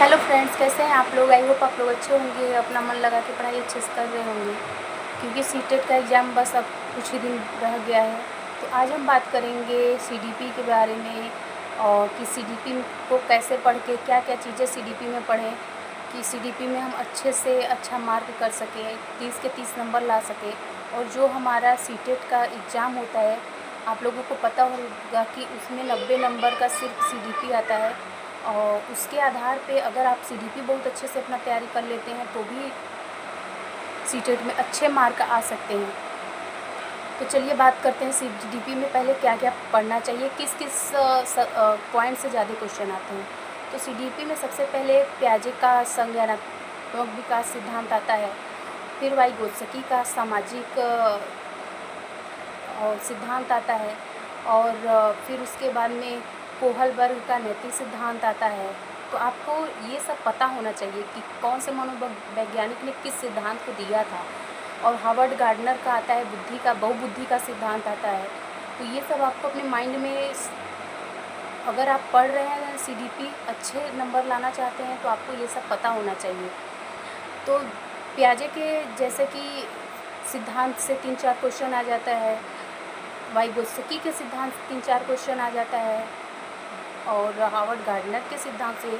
Hello friends, कैसे हैं आप लोग। आई होप आप लोग अच्छे होंगे, अपना मन लगा के पढ़ाई अच्छे से कर रहे होंगे, क्योंकि सीटेट का एग्ज़ाम बस अब कुछ ही दिन रह गया है। तो आज हम बात करेंगे सीडीपी के बारे में, और कि सीडीपी को कैसे पढ़ के क्या क्या चीज़ें सीडीपी में पढ़ें कि सीडीपी में हम अच्छे से अच्छा मार्क कर सकें, 30 के 30 नंबर ला सकें। और जो हमारा सीटेट का एग्ज़ाम होता है, आप लोगों को पता होगा कि उसमें 90 नंबर का सिर्फ सीडीपी आता है, और उसके आधार पे अगर आप सीडीपी बहुत अच्छे से अपना तैयारी कर लेते हैं तो भी सीटेट में अच्छे मार्क आ सकते हैं। तो चलिए बात करते हैं सीडीपी में पहले क्या क्या पढ़ना चाहिए, किस किस पॉइंट से ज़्यादा क्वेश्चन आते हैं। तो सीडीपी में सबसे पहले पियाजे का संज्ञानात्मक विकास सिद्धांत आता है, फिर वाइगोत्स्की का सामाजिक सिद्धांत आता है, और फिर उसके बाद में कोहलबर्ग का नैतिक सिद्धांत आता है। तो आपको ये सब पता होना चाहिए कि कौन से मनोवैज्ञानिक ने किस सिद्धांत को दिया था। और हार्वर्ड गार्डनर का आता है बुद्धि का, बहुबुद्धि का सिद्धांत आता है। तो ये सब आपको अपने माइंड में, अगर आप पढ़ रहे हैं सीडीपी अच्छे नंबर लाना चाहते हैं तो आपको ये सब पता होना चाहिए। तो पियाजे के जैसे कि सिद्धांत से 3-4 क्वेश्चन आ जाता है, वाइगोत्स्की के सिद्धांत से 3-4 क्वेश्चन आ जाता है, और हार्वर्ड गार्डनर के सिद्धांत से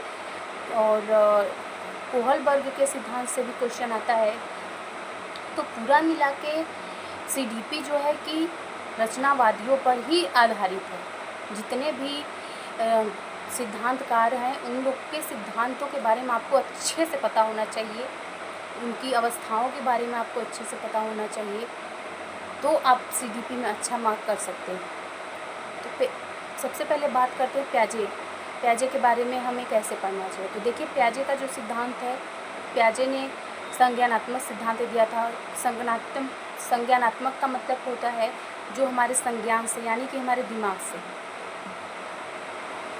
और कोहलबर्ग के सिद्धांत से भी क्वेश्चन आता है। तो पूरा मिला के सीडीपी जो है कि रचनावादियों पर ही आधारित है। जितने भी सिद्धांतकार हैं उन लोग के सिद्धांतों के बारे में आपको अच्छे से पता होना चाहिए, उनकी अवस्थाओं के बारे में आपको अच्छे से पता होना चाहिए, तो आप सीडीपी में अच्छा मार्क कर सकते हैं। तो सबसे पहले बात करते हैं पियाजे के बारे में हमें कैसे पढ़ना चाहिए। तो देखिए, पियाजे का जो सिद्धांत है, पियाजे ने संज्ञानात्मक सिद्धांत दिया था। संज्ञानात्मक का मतलब होता है जो हमारे संज्ञान से, यानी कि हमारे दिमाग से।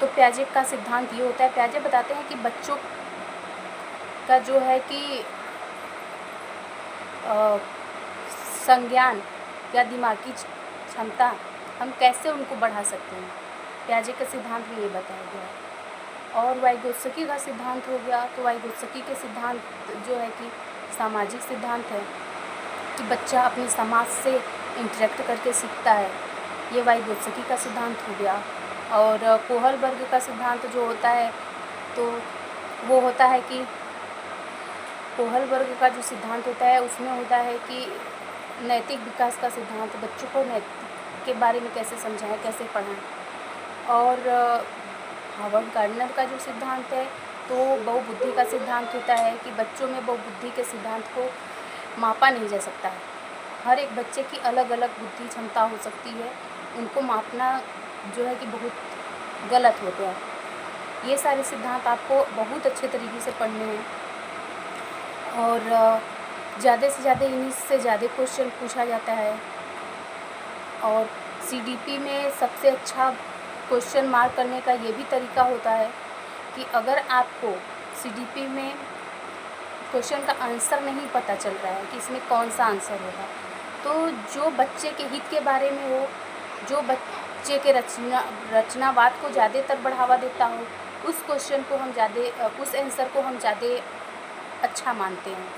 तो पियाजे का सिद्धांत ये होता है, पियाजे बताते हैं कि बच्चों का जो है कि संज्ञान या दिमागी क्षमता हम कैसे उनको बढ़ा सकते हैं। पियाजे के सिद्धांत में ये बताया गया है। और वाइगोत्स्की का सिद्धांत हो गया, तो वाइगोत्स्की के सिद्धांत जो है कि सामाजिक सिद्धांत है, कि बच्चा अपने समाज से इंटरेक्ट करके सीखता है, ये वाइगोत्स्की का सिद्धांत हो गया। और कोहलबर्ग का सिद्धांत जो होता है, तो वो होता है कि कोहलबर्ग का जो सिद्धांत होता है उसमें होता है कि नैतिक विकास का सिद्धांत, बच्चों को नैतिक के बारे में कैसे समझाएं, कैसे पढ़ाएं। और हार्वर्ड गार्डनर का जो सिद्धांत है, तो बहुबुद्धि का सिद्धांत होता है कि बच्चों में बहुबुद्धि के सिद्धांत को मापा नहीं जा सकता है। हर एक बच्चे की अलग अलग बुद्धि क्षमता हो सकती है, उनको मापना जो है कि बहुत गलत होता है। ये सारे सिद्धांत आपको बहुत अच्छे तरीके से पढ़ने हैं, और ज़्यादा से ज़्यादा इन्हीं से ज़्यादा क्वेश्चन पूछा जाता है। और सीडीपी में सबसे अच्छा क्वेश्चन मार्क करने का ये भी तरीका होता है कि अगर आपको सीडीपी में क्वेश्चन का आंसर नहीं पता चल रहा है कि इसमें कौन सा आंसर होगा, तो जो बच्चे के हित के बारे में हो, जो बच्चे के रचनावाद को ज़्यादातर बढ़ावा देता हो, उस क्वेश्चन को हम उस आंसर को हम ज़्यादा अच्छा मानते हैं।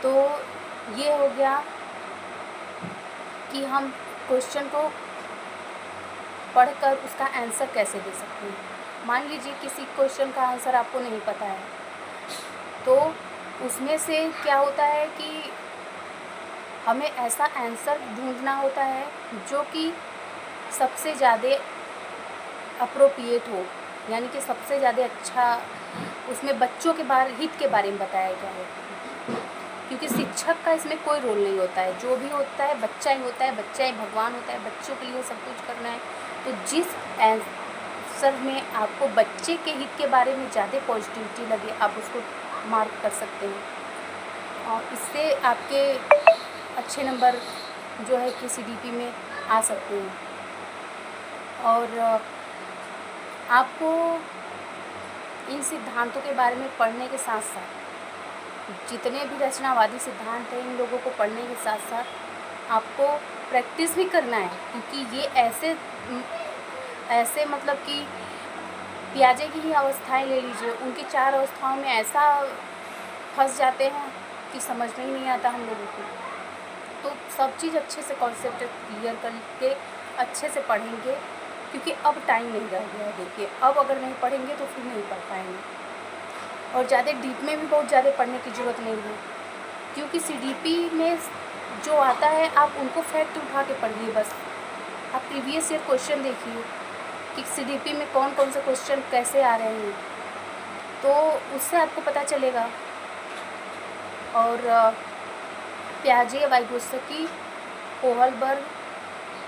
तो ये हो गया कि हम क्वेश्चन को पढ़कर उसका आंसर कैसे दे सकते हैं। मान लीजिए किसी क्वेश्चन का आंसर आपको नहीं पता है, तो उसमें से क्या होता है कि हमें ऐसा आंसर ढूंढना होता है जो कि सबसे ज़्यादा अप्रोप्रिएट हो, यानी कि सबसे ज़्यादा अच्छा उसमें बच्चों के हित के बारे में बताया गया है। क्योंकि शिक्षक का इसमें कोई रोल नहीं होता है, जो भी होता है बच्चा ही होता है, बच्चा ही भगवान होता है, बच्चों के लिए सब कुछ करना है। तो जिस आंसर में आपको बच्चे के हित के बारे में ज़्यादा पॉजिटिविटी लगे, आप उसको मार्क कर सकते हैं, और इससे आपके अच्छे नंबर जो है कि सीडीपी में आ सकते हैं। और आपको इन सिद्धांतों के बारे में पढ़ने के साथ साथ, जितने भी रचनावादी सिद्धांत हैं, इन लोगों को पढ़ने के साथ साथ आपको प्रैक्टिस भी करना है, क्योंकि ये ऐसे मतलब कि पियाजे की ही अवस्थाएं ले लीजिए, उनकी 4 अवस्थाओं में ऐसा फंस जाते हैं कि समझ में ही नहीं आता हम लोगों को। तो सब चीज़ अच्छे से कॉन्सेप्ट क्लियर करके अच्छे से पढ़ेंगे, क्योंकि अब टाइम नहीं रह गया है। देखिए अब अगर नहीं पढ़ेंगे तो फिर नहीं पढ़ पाएंगे, और ज़्यादा डीप में भी बहुत ज़्यादा पढ़ने की ज़रूरत नहीं है, क्योंकि सीडीपी में जो आता है आप उनको फैक्ट उठा के पढ़िए बस। आप प्रीवियस ईयर क्वेश्चन देखिए कि सीडीपी में कौन कौन से क्वेश्चन कैसे आ रहे हैं, तो उससे आपको पता चलेगा। और पियाजे, वाइगोत्स्की, कोहलबर्ग,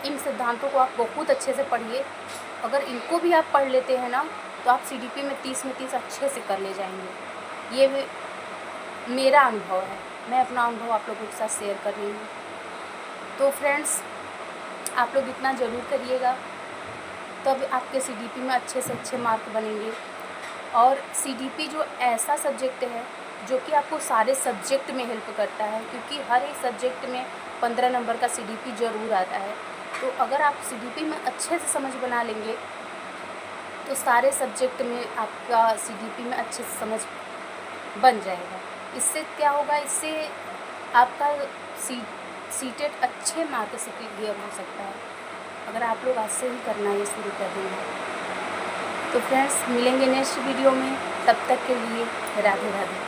इन सिद्धांतों को आप बहुत अच्छे से पढ़िए। अगर इनको भी आप पढ़ लेते हैं ना, तो आप सीडीपी में 30 में 30 अच्छे से कर ले जाएंगे। ये मेरा अनुभव है, मैं अपना अनुभव आप लोगों के साथ शेयर कर रही हूँ। तो फ्रेंड्स, आप लोग इतना ज़रूर करिएगा, तब आपके सीडीपी में अच्छे से अच्छे मार्क बनेंगे। और सीडीपी जो ऐसा सब्जेक्ट है जो कि आपको सारे सब्जेक्ट में हेल्प करता है, क्योंकि हर एक सब्जेक्ट में 15 नंबर का सीडीपी ज़रूर आता है। तो अगर आप सीडीपी में अच्छे से समझ बना लेंगे तो सारे सब्जेक्ट में आपका सीडीपी में अच्छे से समझ बन जाएगा। इससे क्या होगा, इससे आपका सीटेट अच्छे मार्क से क्लियर हो सकता है, अगर आप लोग आज से ही करना ये शुरू कर देंगे। तो फ्रेंड्स, मिलेंगे नेक्स्ट वीडियो में, तब तक के लिए राधे राधे।